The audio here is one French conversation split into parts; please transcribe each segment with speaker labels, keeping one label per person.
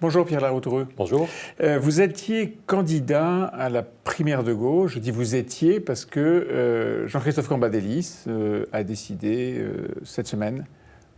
Speaker 1: Bonjour Pierre Laroutoureux.
Speaker 2: Bonjour.
Speaker 1: Vous étiez candidat à la primaire de gauche. Je dis vous étiez parce que Jean-Christophe Cambadélis a décidé cette semaine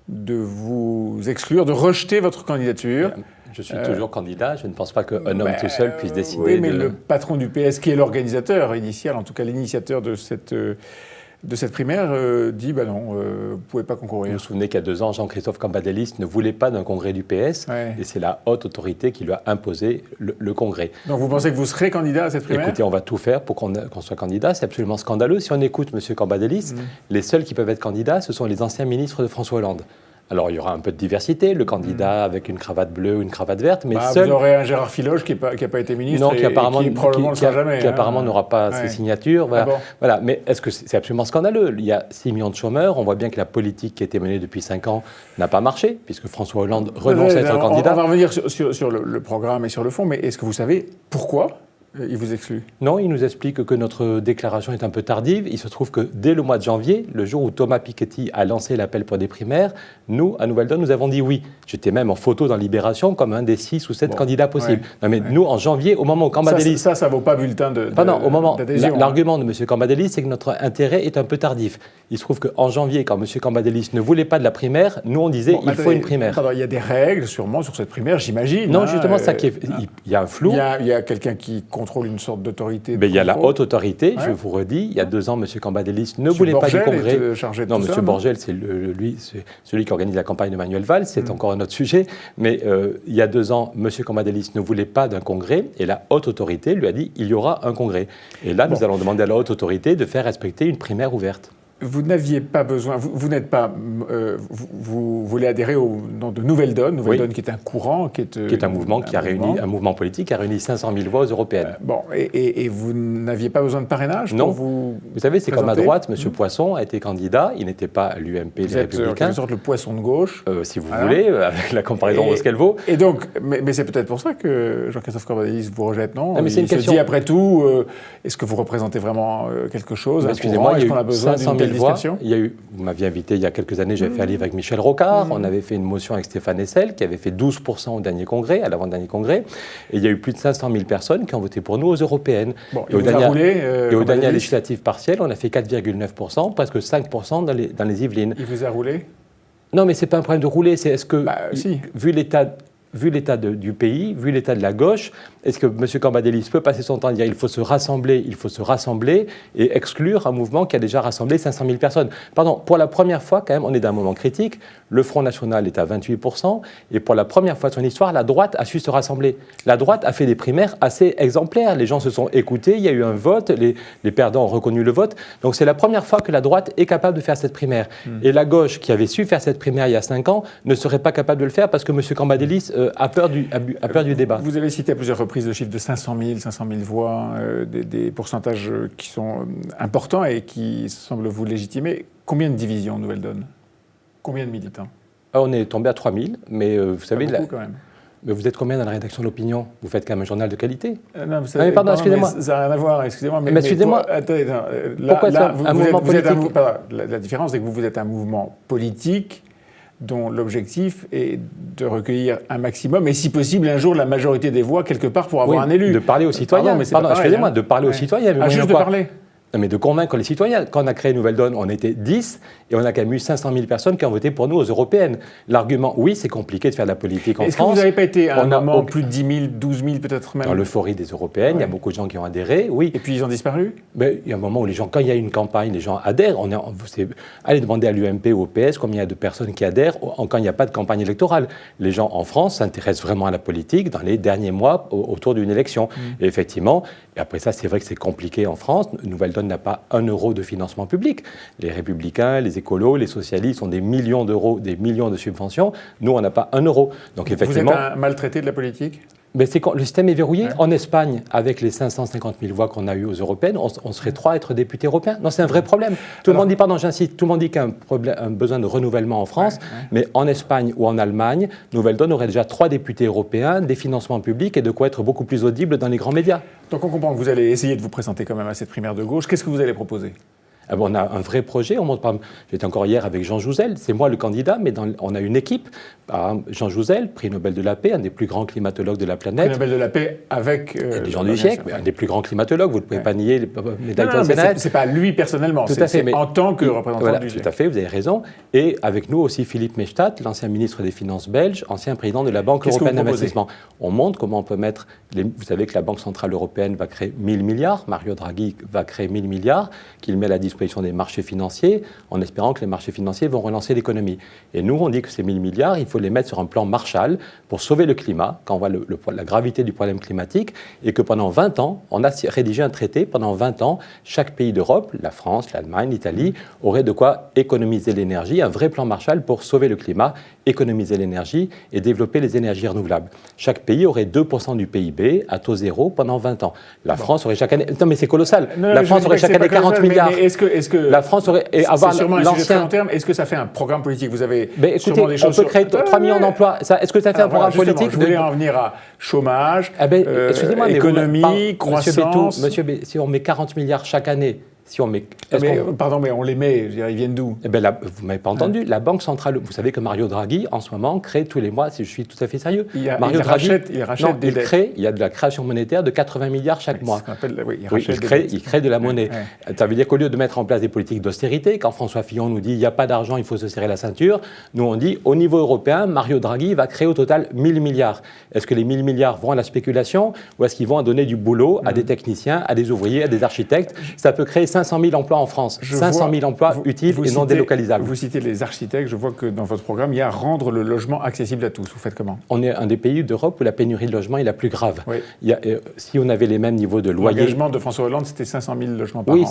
Speaker 1: de vous exclure, de rejeter votre candidature.
Speaker 2: Je suis toujours candidat. Je ne pense pas qu'un homme tout seul puisse décider.
Speaker 1: Oui, mais le patron du PS, qui est l'organisateur initial, en tout cas l'initiateur de cette primaire, dit non, vous ne pouvez pas concourir.
Speaker 2: Vous vous souvenez qu'il y a 2 ans, Jean-Christophe Cambadélis ne voulait pas d'un congrès du PS, et c'est la haute autorité qui lui a imposé le congrès.
Speaker 1: Donc vous pensez que vous serez candidat à cette primaire?
Speaker 2: Écoutez, on va tout faire pour qu'on soit candidat. C'est absolument scandaleux. Si on écoute M. Cambadélis, les seuls qui peuvent être candidats, ce sont les anciens ministres de François Hollande. Alors, il y aura un peu de diversité, le candidat avec une cravate bleue ou une cravate verte, mais
Speaker 1: Vous aurez un Gérard Filoche qui n'a pas été ministre,
Speaker 2: non, qui apparemment
Speaker 1: probablement ne sera jamais.
Speaker 2: Qui apparemment n'aura pas ses signatures. Voilà. Voilà. Mais est-ce que c'est absolument scandaleux? Il y a 6 millions de chômeurs. On voit bien que la politique qui a été menée depuis 5 ans n'a pas marché, puisque François Hollande renonce à être candidat.
Speaker 1: On va revenir sur le programme et sur le fond, mais est-ce que vous savez pourquoi il vous exclut?
Speaker 2: Non, il nous explique que notre déclaration est un peu tardive. Il se trouve que dès le mois de janvier, le jour où Thomas Piketty a lancé l'appel pour des primaires, nous, à Nouvelle Donne, nous avons dit oui. J'étais même en photo dans Libération comme un des 6 ou 7 candidats possibles. Non, mais nous, en janvier, au moment où Cambadélis...
Speaker 1: Ça ne vaut pas bulletin d'adhésion.
Speaker 2: L'argument de M. Cambadélis, c'est que notre intérêt est un peu tardif. Il se trouve qu'en janvier, quand M. Cambadélis ne voulait pas de la primaire, nous, on disait il faut une primaire.
Speaker 1: Il y a des règles, sûrement, sur cette primaire, j'imagine.
Speaker 2: Non, justement, il y a un flou.
Speaker 1: Il y a quelqu'un qui contrue une sorte d'autorité.
Speaker 2: Il y a la haute autorité, je vous redis. Il y a 2 ans, M. Cambadélis ne voulait pas du congrès. Non, M. Borgel, c'est celui qui organise la campagne de Manuel Valls, c'est encore un autre sujet. Mais il y a 2 ans, M. Cambadélis ne voulait pas d'un congrès et la haute autorité lui a dit il y aura un congrès. Et là, nous allons demander à la haute autorité de faire respecter une primaire ouverte.
Speaker 1: Vous n'aviez pas besoin, vous n'êtes pas, vous voulez adhérer au nom de Nouvelle Donne, Donne qui est un courant, qui est
Speaker 2: un mouvement qui a réuni, un mouvement politique qui a réuni 500 000 voix aux européennes.
Speaker 1: Et vous n'aviez pas besoin de parrainage
Speaker 2: non.
Speaker 1: Pour vous
Speaker 2: savez, c'est comme à droite, M. Poisson a été candidat, il n'était pas à l'UMP, les Républicains.
Speaker 1: Vous êtes en quelque sorte le Poisson de gauche.
Speaker 2: Si vous voulez, avec la comparaison de ce qu'elle vaut.
Speaker 1: Et donc, mais c'est peut-être pour ça que Jean-Christophe Cambadélis vous rejette, non?
Speaker 2: Mais c'est une question.
Speaker 1: Se dit après tout, est-ce que vous représentez vraiment quelque chose?
Speaker 2: Excusez-moi,
Speaker 1: est-ce qu'on a besoin d'une telle dispersion?
Speaker 2: Vous m'aviez invité il y a quelques années, j'avais fait un livre avec Michel Rocard, on avait fait une motion avec Stéphane Hessel, qui avait fait 12% au dernier congrès, à l'avant-dernier congrès, et il y a eu plus de 500 000 personnes qui ont voté pour nous aux européennes.
Speaker 1: Et au dernier
Speaker 2: législative partielle, on a fait 4,9%, presque 5% dans les Yvelines.
Speaker 1: Il vous a roulé?
Speaker 2: Non, mais c'est pas un problème de rouler, c'est est-ce que,
Speaker 1: si.
Speaker 2: vu l'état du pays, vu l'état de la gauche, est-ce que M. Cambadélis peut passer son temps à dire il faut se rassembler et exclure un mouvement qui a déjà rassemblé 500 000 personnes? Pardon, pour la première fois, quand même, on est dans un moment critique. Le Front National est à 28%, et pour la première fois de son histoire, la droite a su se rassembler. La droite a fait des primaires assez exemplaires. Les gens se sont écoutés, il y a eu un vote, les perdants ont reconnu le vote. Donc c'est la première fois que la droite est capable de faire cette primaire. Et la gauche, qui avait su faire cette primaire il y a 5 ans, ne serait pas capable de le faire parce que M. Cambadélis a peur du débat.
Speaker 1: Vous avez cité à plusieurs reprises le chiffre de 500 000 voix, des pourcentages qui sont importants et qui semblent vous légitimer. Combien de divisions Nouvelle Donne? Combien de militants?
Speaker 2: On est tombé à 3 000, mais vous savez...
Speaker 1: Beaucoup, quand même.
Speaker 2: Mais vous êtes combien dans la rédaction de l'Opinion? Vous faites quand même un journal de qualité.
Speaker 1: Non, vous savez,
Speaker 2: pardon, excusez-moi.
Speaker 1: Ça n'a rien à voir, excusez-moi.
Speaker 2: Mais excusez-moi.
Speaker 1: Pourquoi
Speaker 2: un mouvement politique?
Speaker 1: La différence, c'est que vous êtes un mouvement politique dont l'objectif est de recueillir un maximum, et si possible, un jour, la majorité des voix, quelque part, pour avoir un élu.
Speaker 2: De parler aux citoyens.
Speaker 1: Pardon,
Speaker 2: excusez-moi, de parler aux citoyens. Mais
Speaker 1: juste de parler.
Speaker 2: Non, mais de convaincre les citoyens. Quand on a créé Nouvelle Donne, on était 10 et on a quand même eu 500 000 personnes qui ont voté pour nous aux européennes. L'argument, oui, c'est compliqué de faire de la politique en France.
Speaker 1: Est-ce que vous n'avez pas été à un moment plus de 10 000, 12 000 peut-être même?
Speaker 2: Dans l'euphorie des européennes, il y a beaucoup de gens qui ont adhéré, oui.
Speaker 1: Et puis ils ont disparu?
Speaker 2: Il y a un moment où les gens, quand il y a une campagne, les gens adhèrent. Allez demander à l'UMP ou au PS combien il y a de personnes qui adhèrent quand il n'y a pas de campagne électorale. Les gens en France s'intéressent vraiment à la politique dans les derniers mois autour d'une élection. Et effectivement, et après ça, c'est vrai que c'est compliqué en France. Nouvelle Donne n'a pas 1 euro de financement public. Les Républicains, les écolos, les socialistes ont des millions d'euros, des millions de subventions. Nous, on n'a pas 1 euro. Donc, effectivement,
Speaker 1: vous êtes un maltraité de la politique?
Speaker 2: Mais le système est verrouillé. Ouais. En Espagne, avec les 550 000 voix qu'on a eues aux européennes, on serait 3 à être députés européens. Non, c'est un vrai problème. Tout le monde dit, pardon, j'insiste, tout le monde dit qu'il y a un besoin de renouvellement en France, mais en Espagne ou en Allemagne, Nouvelle Donne aurait déjà 3 députés européens, des financements publics et de quoi être beaucoup plus audible dans les grands médias.
Speaker 1: Donc on comprend que vous allez essayer de vous présenter quand même à cette primaire de gauche. Qu'est-ce que vous allez proposer ?
Speaker 2: On a un vrai projet. J'étais encore hier avec Jean Jouzel, c'est moi le candidat, mais on a une équipe. Jean Jouzel, prix Nobel de la paix, un des plus grands climatologues de la planète.
Speaker 1: Prix Nobel de la paix avec...
Speaker 2: des gens du GIEC, mais un des plus grands climatologues, vous ne pouvez pas nier les médailles de Sénat.
Speaker 1: C'est pas lui personnellement, c'est en tant que représentant du GIEC.
Speaker 2: Tout à fait, vous avez raison. Et avec nous aussi Philippe Maystadt, l'ancien ministre des Finances belge, ancien président de la Banque européenne d'investissement. On montre comment on peut mettre... Vous savez que la Banque centrale européenne va créer 1000 milliards, Mario Draghi va créer 1000 milliards, qu'il met à la disposition des marchés financiers, en espérant que les marchés financiers vont relancer l'économie. Et nous, on dit que ces 1000 milliards, il faut les mettre sur un plan Marshall pour sauver le climat, quand on voit la gravité du problème climatique, et que pendant 20 ans, on a rédigé un traité, pendant 20 ans, chaque pays d'Europe, la France, l'Allemagne, l'Italie, aurait de quoi économiser l'énergie, un vrai plan Marshall pour sauver le climat, économiser l'énergie et développer les énergies renouvelables. Chaque pays aurait 2% du PIB à taux zéro pendant 20 ans. La France aurait chaque année... Non, mais c'est colossal. La France aurait chaque année 40 milliards.
Speaker 1: Mais est-ce que
Speaker 2: la France aurait...
Speaker 1: C'est sûrement un sujet très long terme. Est-ce que ça fait un programme politique? Vous avez sûrement des choses...
Speaker 2: On peut créer 3 millions d'emplois. Est-ce que ça fait un programme politique?
Speaker 1: Je voulais en venir à chômage,
Speaker 2: excusez-moi,
Speaker 1: économie, croissance...
Speaker 2: Monsieur B, si on met 40 milliards chaque année... Si on met,
Speaker 1: pardon, mais on les met, je veux dire, ils viennent d'où?
Speaker 2: Vous ne m'avez pas entendu. La Banque centrale, vous savez que Mario Draghi, en ce moment, crée tous les mois, si je suis tout à fait sérieux,
Speaker 1: il rachète des dettes.
Speaker 2: Il y a de la création monétaire de 80 milliards chaque mois. Il crée de la monnaie.
Speaker 1: Ouais.
Speaker 2: Ça veut dire qu'au lieu de mettre en place des politiques d'austérité, quand François Fillon nous dit il n'y a pas d'argent, il faut se serrer la ceinture, nous on dit au niveau européen, Mario Draghi va créer au total 1000 milliards. Est-ce que les 1000 milliards vont à la spéculation ou est-ce qu'ils vont à donner du boulot à des techniciens, à des ouvriers, à des architectes? Ça peut créer 500 000 emplois en France, 500 000 emplois utiles et non délocalisables.
Speaker 1: Vous citez les architectes, je vois que dans votre programme, il y a rendre le logement accessible à tous. Vous faites comment?
Speaker 2: On est un des pays d'Europe où la pénurie de logement est la plus grave.
Speaker 1: Oui.
Speaker 2: Si on avait les mêmes niveaux de loyer...
Speaker 1: L'engagement de François Hollande, c'était 500 000 logements par an.
Speaker 2: Oui,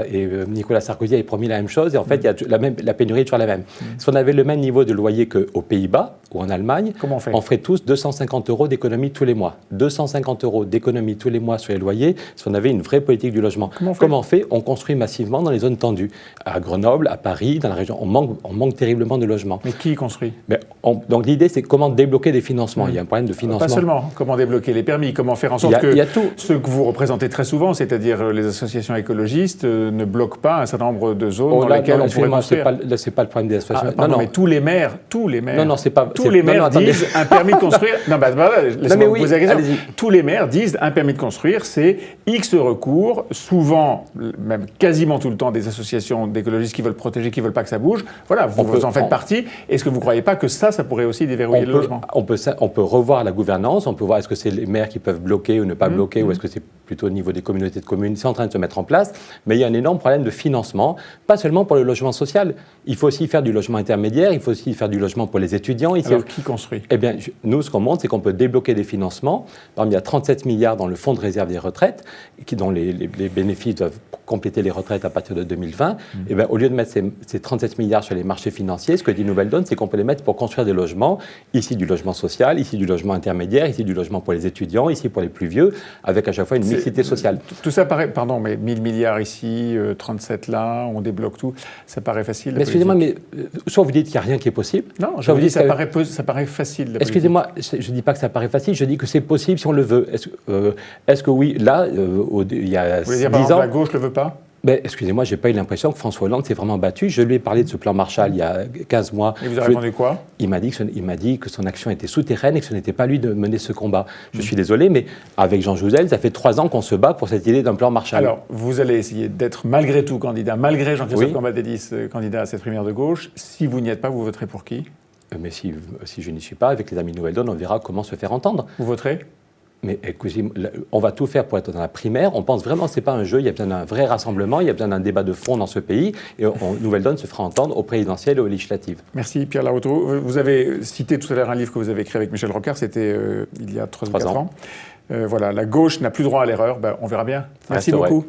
Speaker 2: et Nicolas Sarkozy avait promis la même chose, et en fait, la pénurie est toujours la même. Si on avait le même niveau de loyer qu'aux Pays-Bas ou en Allemagne, on ferait tous 250 € d'économie tous les mois. 250 € d'économie tous les mois sur les loyers, si on avait une vraie politique du logement. Comment on fait? On construit massivement dans les zones tendues. À Grenoble, à Paris, dans la région, on manque terriblement de logements.
Speaker 1: Mais qui construit?
Speaker 2: Donc l'idée, c'est comment débloquer des financements. Il y a un problème de financement.
Speaker 1: Pas seulement. Comment débloquer les permis? Comment faire en sorte que ceux que vous représentez très souvent, c'est-à-dire les associations écologistes, ne bloquent pas un certain nombre de zones dans lesquelles on pourrait construire?
Speaker 2: C'est pas le problème des associations.
Speaker 1: Non, mais tous les maires.
Speaker 2: Non, c'est pas...
Speaker 1: Tous les maires disent un permis de construire... Non, laissez-moi vous poser la question. Tous les maires disent un permis de construire, c'est X recours, souvent, même quasiment tout le temps, des associations d'écologistes qui veulent protéger, qui ne veulent pas que ça bouge. Voilà, vous en faites partie. Est-ce que vous ne croyez pas que ça pourrait aussi déverrouiller le logement?
Speaker 2: On peut revoir la gouvernance, on peut voir est-ce que c'est les maires qui peuvent bloquer ou ne pas bloquer, ou est-ce que c'est plutôt au niveau des communautés de communes. C'est en train de se mettre en place, mais il y a un énorme problème de financement, pas seulement pour le logement social. Il faut aussi faire du logement intermédiaire, il faut aussi faire du logement pour les étudiants.
Speaker 1: Alors, qui construit?
Speaker 2: Eh bien, nous, ce qu'on montre, c'est qu'on peut débloquer des financements. Par exemple, il y a 37 milliards dans le fonds de réserve des retraites, dont les bénéfices doivent compléter les retraites à partir de 2020. Eh bien, au lieu de mettre ces 37 milliards sur les marchés financiers, ce que dit Nouvelle Donne, c'est qu'on peut les mettre pour construire des logements, ici du logement social, ici du logement intermédiaire, ici du logement pour les étudiants, ici pour les plus vieux, avec à chaque fois une mixité sociale.
Speaker 1: Tout ça paraît, pardon, mais 1000 milliards ici, 37 là, on débloque tout, ça paraît facile.
Speaker 2: Mais excusez-moi, mais soit vous dites qu'il n'y a rien qui est possible.
Speaker 1: Non, je vous dis ça paraît facile.
Speaker 2: Excusez-moi, je ne dis pas que ça paraît facile, je dis que c'est possible si on le veut. Est-ce que oui, là, il y a 10 ans... Vous voulez dire, par exemple,
Speaker 1: la gauche ne le veut pas?
Speaker 2: Mais excusez-moi, je n'ai pas eu l'impression que François Hollande s'est vraiment battu. Je lui ai parlé de ce plan Marshall il y a 15 mois.
Speaker 1: Et vous avez répondu quoi?
Speaker 2: Il m'a dit que son action était souterraine et que ce n'était pas lui de mener ce combat. Je suis désolé, mais avec Jean Jouzel, ça fait 3 ans qu'on se bat pour cette idée d'un plan Marshall.
Speaker 1: Alors, vous allez essayer d'être malgré tout candidat, malgré Jean-Christophe Cambadélis, candidat à cette primaire de gauche. Si vous n'y êtes pas, vous voterez pour qui?
Speaker 2: Mais si je n'y suis pas, avec les amis Nouvelle Donne, on verra comment se faire entendre.
Speaker 1: Vous voterez?
Speaker 2: Mais écoutez, on va tout faire pour être dans la primaire. On pense vraiment que ce n'est pas un jeu, il y a besoin d'un vrai rassemblement, il y a besoin d'un débat de fond dans ce pays. Et Nouvelle Donne se fera entendre aux présidentielles et aux législatives.
Speaker 1: Merci Pierre Larouturou. Vous avez cité tout à l'heure un livre que vous avez écrit avec Michel Rocard, c'était il y a 3 ou 4 ans. Voilà, la gauche n'a plus droit à l'erreur. On verra bien. Merci beaucoup.